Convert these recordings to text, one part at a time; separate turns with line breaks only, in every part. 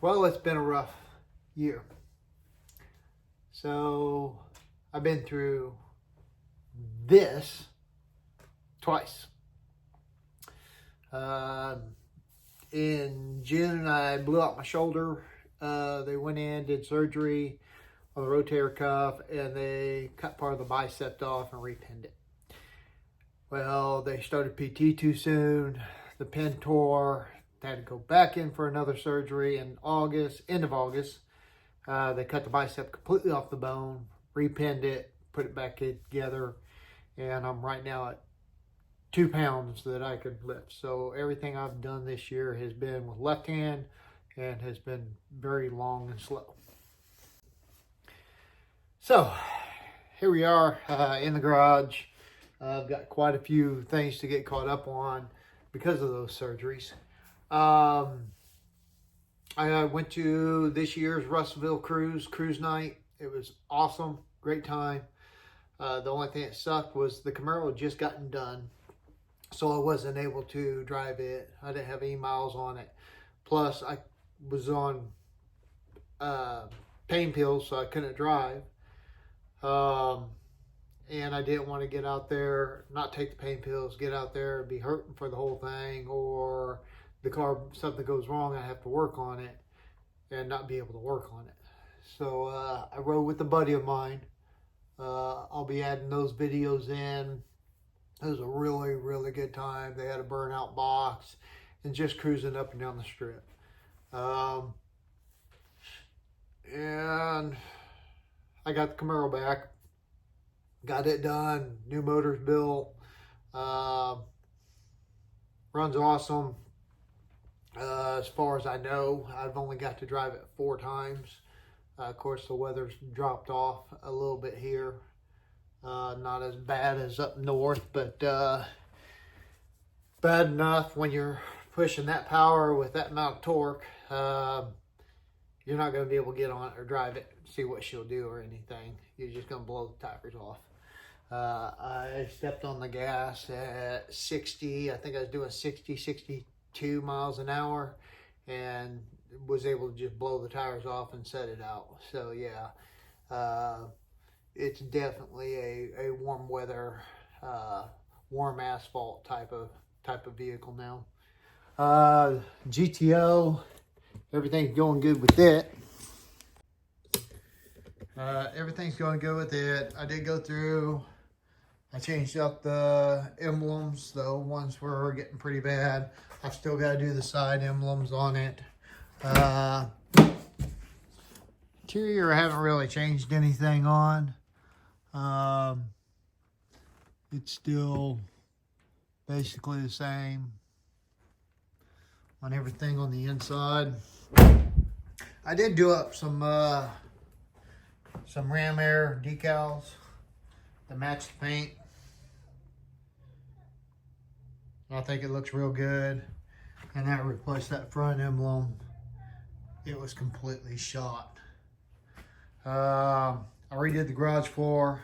Well, it's been a rough year. So I've been through this twice. Um, in June, I blew out my shoulder. They went in, did surgery on the rotator cuff, and they cut part of the bicep off and repinned it. Well, they started PT too soon. The pin tore. They had to go back in for another surgery in August, end of August. They cut the bicep completely off the bone, repinned it, put it back together, and I'm right now at 2 pounds that I could lift. So everything I've done this year has been with left hand and has been very long and slow. So here we are in the garage. I've got quite a few things to get caught up on because of those surgeries. I went to this year's Russellville cruise night. It was awesome, great time. The only thing that sucked was the Camaro had just gotten done, so I wasn't able to drive it. I didn't have any miles on it. Plus, I was on pain pills, so I couldn't drive. And I didn't want to get out there, not take the pain pills, get out there and be hurting for the whole thing, or the car, something goes wrong, I have to work on it and not be able to work on it. So I rode with a buddy of mine. I'll be adding those videos in. It was a really, really good time. They had a burnout box and just cruising up and down the strip. And I got the Camaro back. Got it done. New motors built. Runs awesome. As far as I know, I've only got to drive it 4 times. Of course, the weather's dropped off a little bit here. Not as bad as up north, but bad enough when you're pushing that power with that amount of torque. You're not going to be able to get on it or drive it, see what she'll do or anything. You're just going to blow the tires off. I stepped on the gas at 60. I think I was doing 60, 62 miles an hour, and was able to just blow the tires off and set it out. So yeah, it's definitely a warm weather, warm asphalt type of vehicle now. GTO, everything's going good with it. Everything's going good with it. I did go through, I changed up the emblems. The old ones were getting pretty bad. I've still got to do the side emblems on it. Interior, I haven't really changed anything on. It's still basically the same on everything on the inside. I did do up some Ram Air decals to match the paint. I think it looks real good. And that replaced that front emblem. It was completely shot. I redid the garage floor,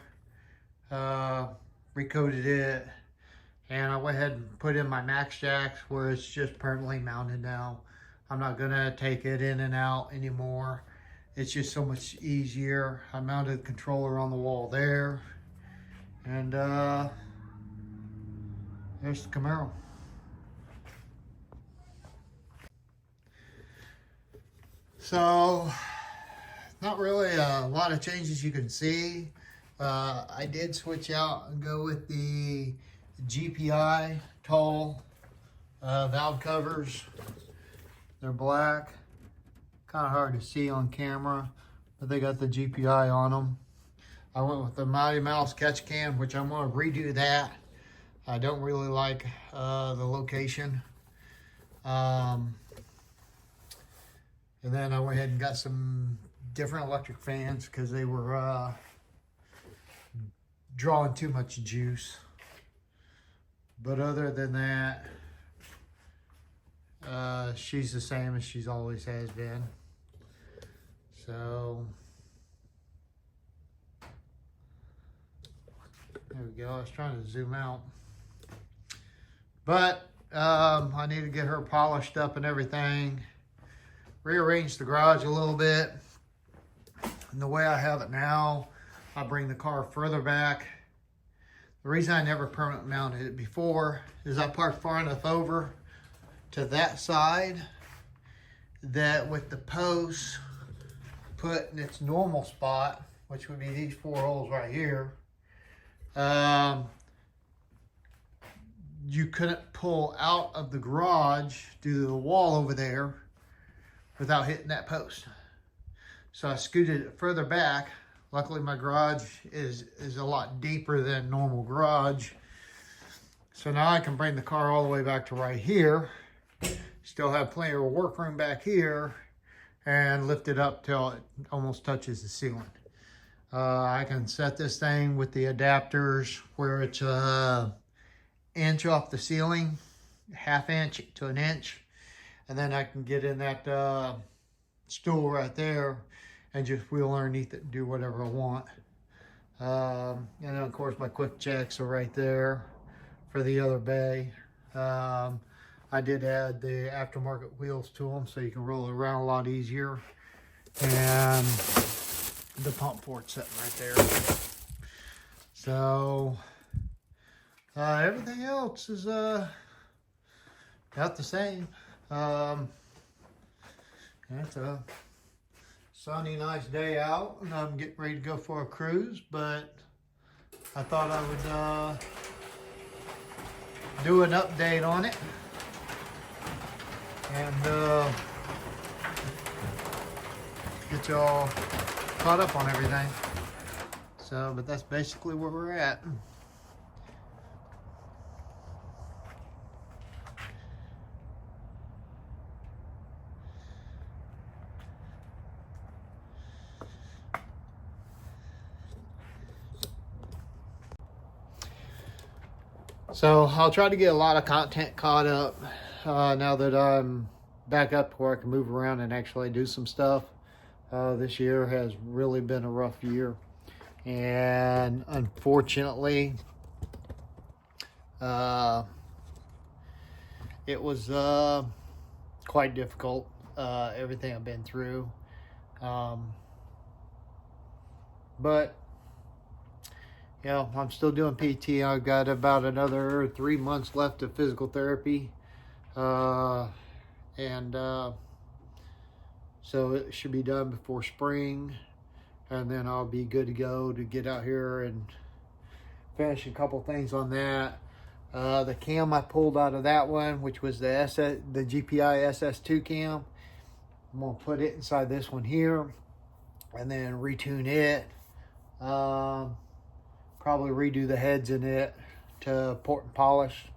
recoated it, and I went ahead and put in my Max Jacks where it's just permanently mounted now. I'm not gonna take it in and out anymore. It's just so much easier. I mounted the controller on the wall there, and there's the Camaro. So, not really a lot of changes you can see. I did switch out and go with the GPI tall valve covers. They're black. Kind of hard to see on camera, but they got the GPI on them. I went with the Mighty Mouse catch can, which I'm going to redo that. I don't really like the location. And then I went ahead and got some different electric fans because they were drawing too much juice. But other than that, she's the same as she's always has been. So there we go. I was trying to zoom out, but I need to get her polished up and everything. rearranged the garage a little bit. And the way I have it now, I bring the car further back. The reason I never permanent mounted it before is I parked far enough over to that side that with the posts put in its normal spot, which would be these 4 holes right here, you couldn't pull out of the garage due to the wall over there without hitting that post. So I scooted it further back. Luckily my garage is a lot deeper than normal garage. So now I can bring the car all the way back to right here. Still have plenty of work room back here and lift it up till it almost touches the ceiling. I can set this thing with the adapters where it's inch off the ceiling, 1/2 inch to 1 inch. And then I can get in that stool right there and just wheel underneath it and do whatever I want. And then of course my quick checks are right there for the other bay. I did add the aftermarket wheels to them so you can roll it around a lot easier. And the pump port's sitting right there. So everything else is about the same. It's a sunny, nice day out, and I'm getting ready to go for a cruise, but I thought I would do an update on it and get y'all caught up on everything. So, but that's basically where we're at. So I'll try to get a lot of content caught up now that I'm back up to where I can move around and actually do some stuff. This year has really been a rough year, and unfortunately it was quite difficult, everything I've been through, but you know, I'm still doing PT. I've got about another 3 months left of physical therapy. So it should be done before spring. And then I'll be good to go to get out here and finish a couple things on that. The cam I pulled out of that one, which was the GPI SS2 cam. I'm going to put it inside this one here and then retune it. Probably redo the heads in it to port and polish.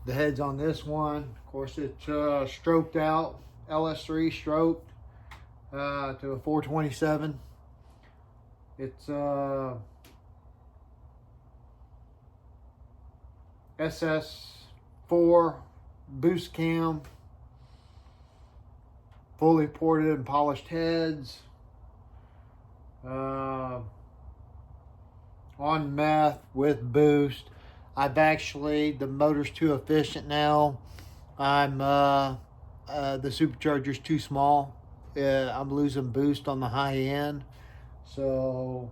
The heads on this one, of course, it's stroked out, LS3 stroked to a 427. It's SS4 boost cam, fully ported and polished heads. On meth with boost. I've actually, the motor's too efficient now. The supercharger's too small. I'm losing boost on the high end. So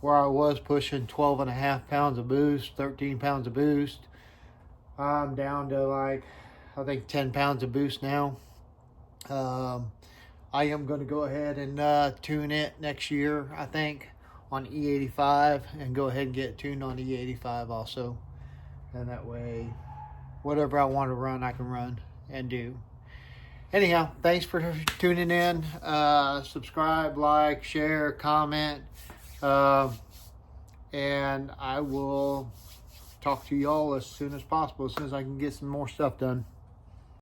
where I was pushing 12.5 pounds of boost, 13 pounds of boost, I'm down to like, I think 10 pounds of boost now. I am going to go ahead and tune it next year, I think, on E85, and go ahead and get it tuned on E85 also. And that way, whatever I want to run, I can run and do. Anyhow, thanks for tuning in. Subscribe, like, share, comment. And I will talk to y'all as soon as possible, as soon as I can get some more stuff done.